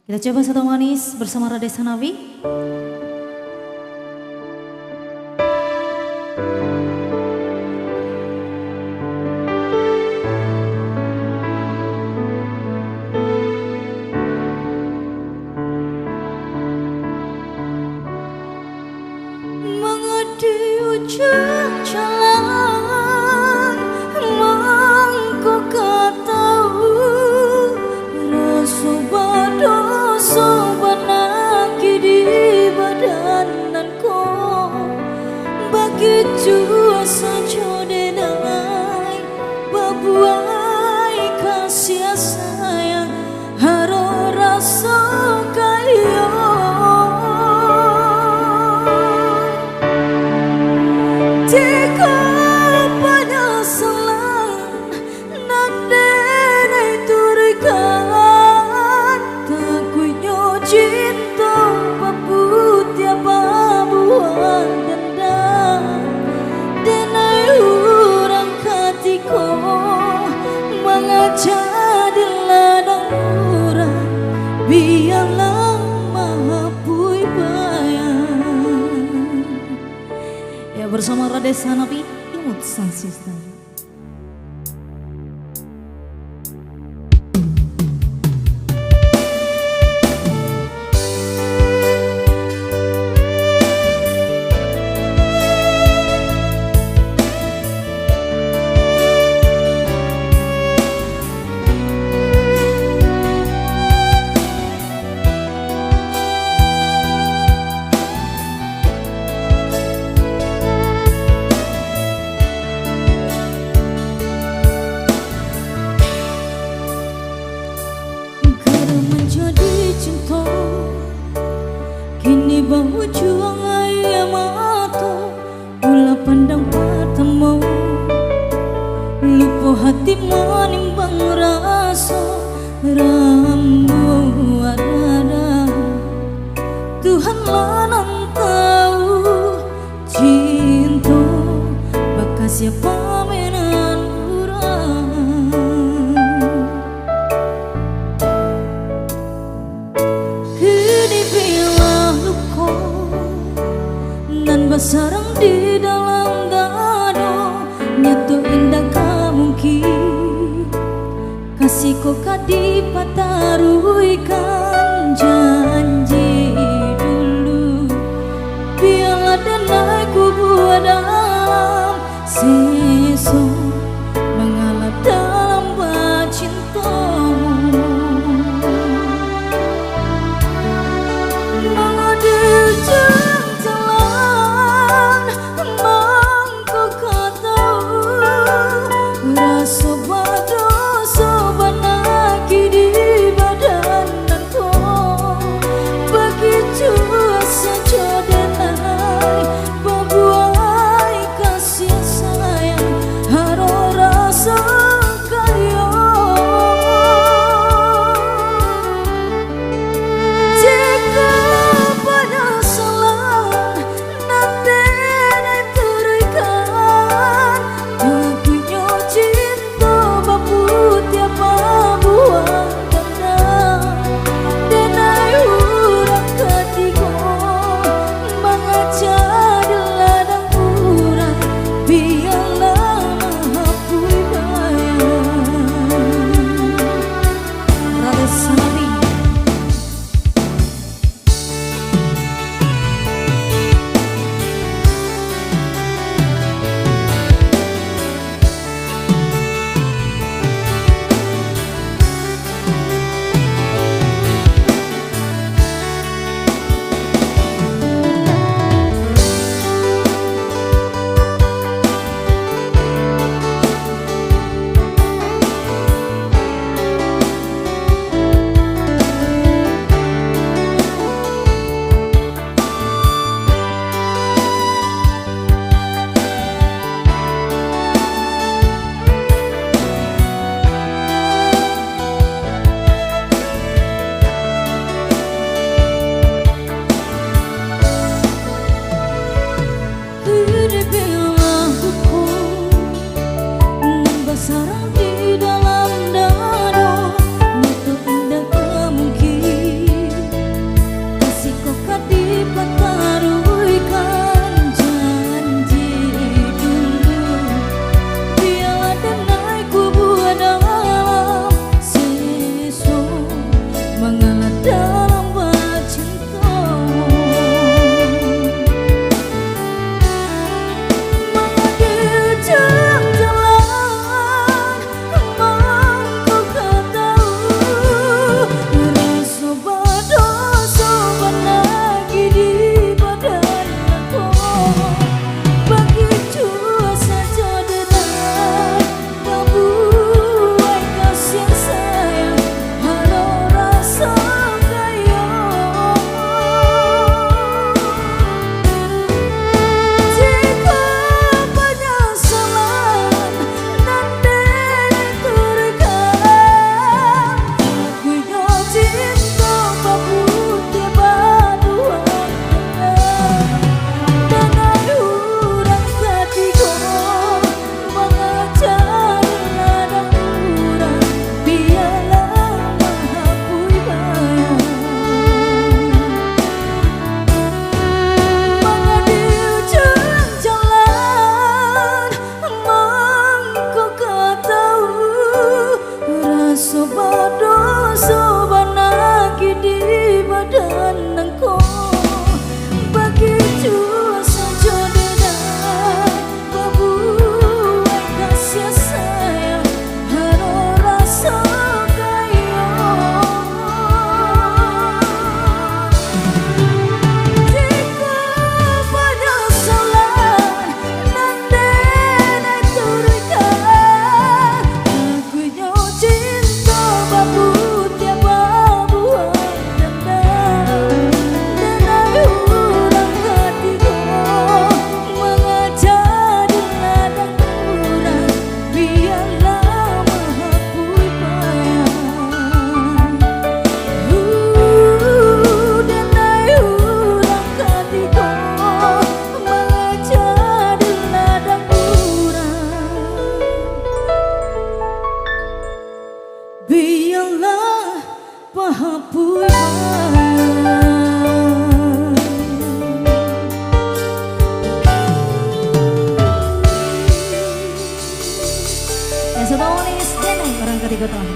Kita coba satu manis bersama Rade Sanawi. Mengedi ujung jalan, mangko katahu rasa badoso banaki di badananku, bagi jua saja denai babuai kasih sayang haro rasa kayo. Jika penyesalan nandene turikan, takunya cinta paputya babuan dendam, denai urang katiko mengajar di ladang urang, biarlah mahapui bayang. Ya, bersama Rade Sanawi, imut sang sistem. Kini bau juang ayam mata, ulah pandang patamu, lupa hati menimbang rasa ramu ada. Tuhan lanang tahu cinta bekas siapa menan urang. Kini bila luka nan bersarang di dalam dada, nyatu indah mungkin kasih kau kadipataruikan janji dulu, biarlah denai ku buat dalam seso mengalah dalam cintamu. Rasa badoso banaki di mengalah dalam cinta. Mengalir jalan mangku kau tahu rasa badoso lagi di badan aku. Begitu saja dengan kamu kasih sayang halo rasa kaya. Jika penyesalan dan diterikam, aku yo cinta babu tiba buat dengan urang ketiga mengajar ladang urang biarlah mahapui bayang. Mengadil jalan mangko kau tahu rasa badoso banagi di badan engkau. Begitu saja dengan membuat kasih sayang haro rasa kaya. Jika penyesalan dan diterikam, aku yo cinta babu tiaba buat dendam. Dengan urang ketiga mengajar di ladang urang biarlah mahapui bayang. Dengan urang ketiga mengajar di ladang urang biarlah mahapui bayang. Yang satu manis dan yang orang ketiga telah